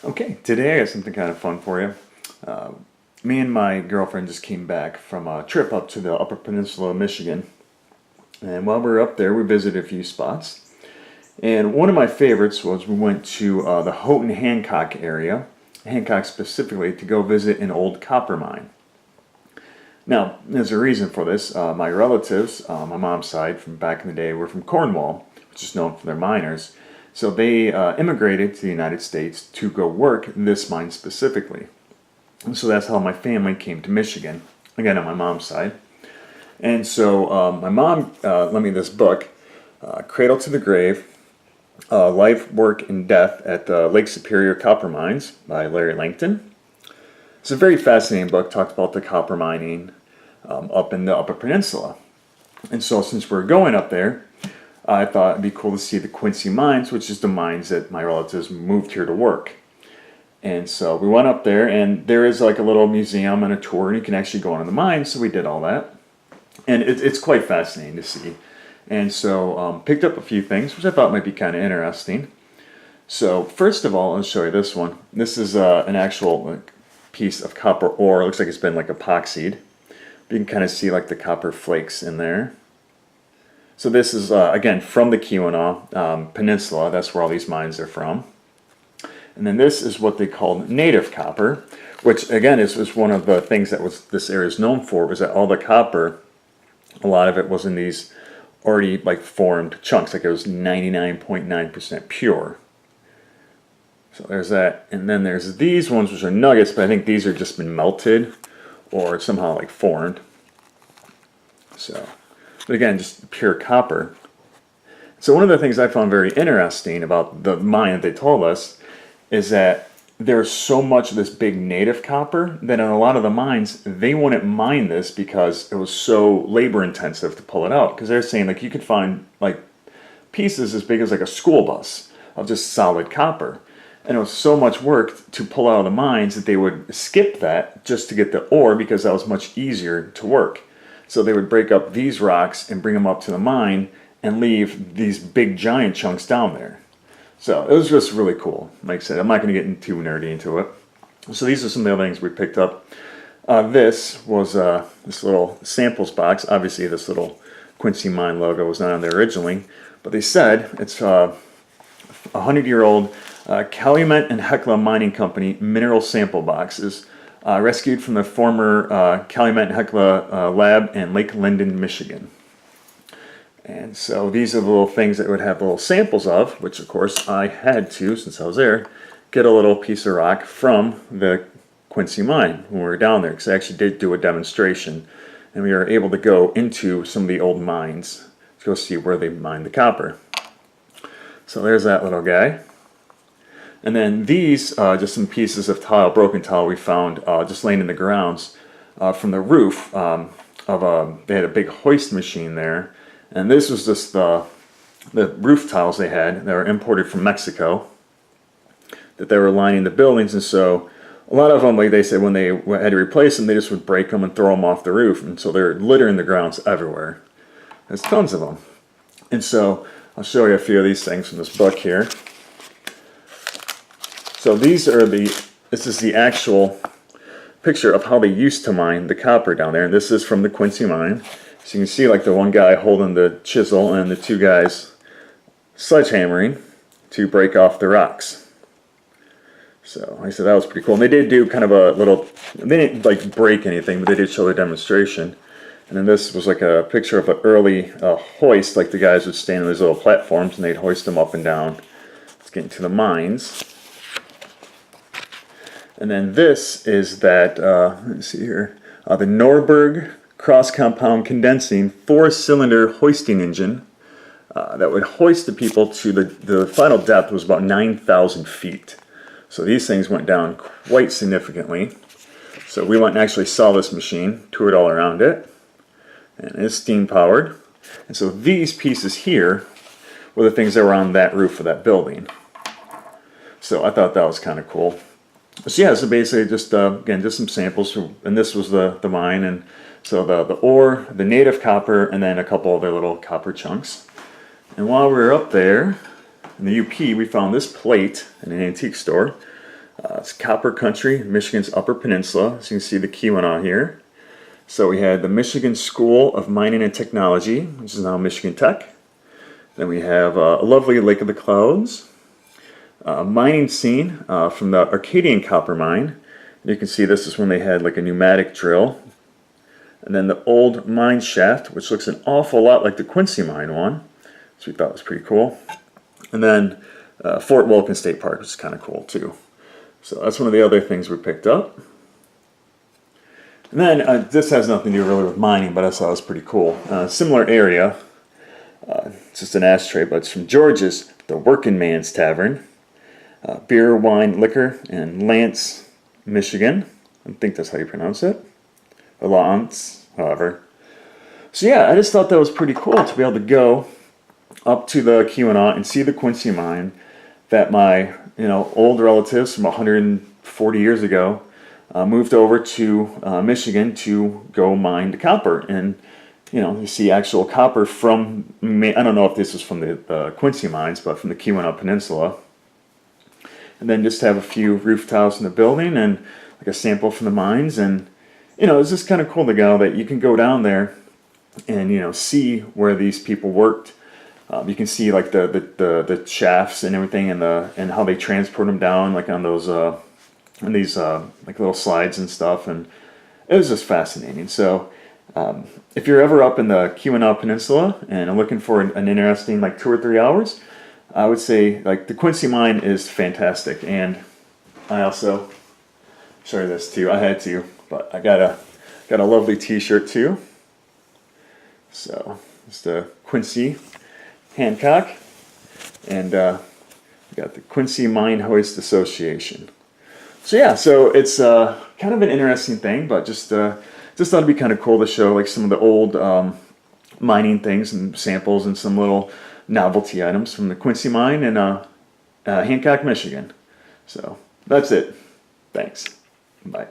Okay, today I got something kind of fun for you. Uh, Me and my girlfriend just came back from a trip up to the Upper Peninsula of Michigan. And while we were up there, we visited a few spots. And one of my favorites was we went to the Houghton Hancock area, Hancock specifically, to go visit an old copper mine. Now, there's a reason for this. My relatives, my mom's side from back in the day, were from Cornwall, which is known for their miners. So they immigrated to the United States to go work this mine specifically. And so that's how my family came to Michigan, again on my mom's side. And so my mom lent me this book, Cradle to the Grave, Life, Work, and Death at the Lake Superior Copper Mines by Larry Langton. It's a very fascinating book, talked about the copper mining up in the Upper Peninsula. And so since we're going up there, I thought it'd be cool to see the Quincy Mines, which is the mines that my relatives moved here to work. And so we went up there, and there is like a little museum and a tour, and you can actually go into the mines, so we did all that. And it's quite fascinating to see. And so picked up a few things, which I thought might be kind of interesting. So first of all, I'll show you this one. This is an actual piece of copper ore. It looks like it's been like epoxied. You can kind of see like the copper flakes in there. So this is, again, from the Keweenaw Peninsula. That's where all these mines are from. And then this is what they called native copper, which, again, is one of the things that this area is known for, was that all the copper, a lot of it was in these already, like, formed chunks. Like, it was 99.9% pure. So there's that. And then there's these ones, which are nuggets, but I think these are just been melted or somehow, like, formed. So... But again, just pure copper. So one of the things I found very interesting about the mine that they told us is that there's so much of this big native copper that in a lot of the mines, they wouldn't mine this because it was so labor intensive to pull it out. Because they're saying like you could find like pieces as big as like a school bus of just solid copper. And it was so much work to pull out of the mines that they would skip that just to get the ore because that was much easier to work. So they would break up these rocks and bring them up to the mine and leave these big giant chunks down there. So it was just really cool. Like I said, I'm not going to get too nerdy into it. So these are some of the other things we picked up. This was this little samples box. Obviously this little Quincy Mine logo was not on there originally, but they said it's a 100-year-old Calumet and Hecla Mining Company mineral sample boxes. Rescued from the former Calumet and Hecla lab in Lake Linden, Michigan. And so these are the little things that would have little samples of, which of course I had to, since I was there, get a little piece of rock from the Quincy Mine when we were down there, because I actually did do a demonstration, and we were able to go into some of the old mines to go see where they mined the copper. So there's that little guy. And then these, just some pieces of tile, broken tile we found just laying in the grounds from the roof they had a big hoist machine there. And this was just the roof tiles they had that were imported from Mexico that they were lining the buildings. And so a lot of them, like they said, when they had to replace them, they just would break them and throw them off the roof. And so they're littering the grounds everywhere. There's tons of them. And so I'll show you a few of these things from this book here. So this is the actual picture of how they used to mine the copper down there. And this is from the Quincy Mine. So you can see like the one guy holding the chisel and the two guys sledgehammering to break off the rocks. So I said that was pretty cool. And they did do kind of a little, they didn't like break anything, but they did show their demonstration. And then this was like a picture of an early hoist, like the guys would stand on these little platforms and they'd hoist them up and down. Let's get into the mines. And then this is that, let's see here, the Norberg cross-compound condensing 4-cylinder hoisting engine that would hoist the people to the final depth was about 9,000 feet. So these things went down quite significantly. So we went and actually saw this machine, toured all around it, and it's steam powered. And so these pieces here were the things that were on that roof of that building. So I thought that was kind of cool. So yeah, so basically just, again, just some samples, and this was the mine, and so the ore, the native copper, and then a couple other little copper chunks. And while we were up there in the UP, we found this plate in an antique store. It's copper country, Michigan's Upper Peninsula. So you can see the Keweenaw here. So we had the Michigan School of Mining and Technology, which is now Michigan Tech. Then we have a lovely Lake of the Clouds. Mining scene from the Arcadian copper mine. You can see this is when they had like a pneumatic drill. And then the old mine shaft, which looks an awful lot like the Quincy Mine one, which we thought was pretty cool. And then Fort Wilkins State Park, which is kind of cool too. So that's one of the other things we picked up. And then this has nothing to do really with mining, but I thought it was pretty cool. Similar area, it's just an ashtray, but it's from George's, the Working Man's Tavern. Beer, wine, liquor in Lance, Michigan. I think that's how you pronounce it. Or Lance, however. So yeah, I just thought that was pretty cool to be able to go up to the Keweenaw and see the Quincy Mine that my old relatives from 140 years ago moved over to Michigan to go mine the copper. And you see actual copper from, I don't know if this was from the Quincy mines, but from the Keweenaw Peninsula. And then just have a few roof tiles in the building and like a sample from the mines. And it's just kind of cool to go that you can go down there and see where these people worked. You can see like the shafts and everything, and how they transport them down, like on those on these like little slides and stuff. And it was just fascinating. So if you're ever up in the Keweenaw Peninsula and are looking for an interesting like 2 or 3 hours, I would say like the Quincy Mine is fantastic. And I also show you this too. I had to, but I got a lovely T-shirt too. So it's the Quincy Hancock, and we got the Quincy Mine Hoist Association. So yeah, so it's kind of an interesting thing, but just thought it'd be kind of cool to show like some of the old mining things and samples and some little novelty items from the Quincy Mine in Hancock, Michigan. So that's it. Thanks. Bye.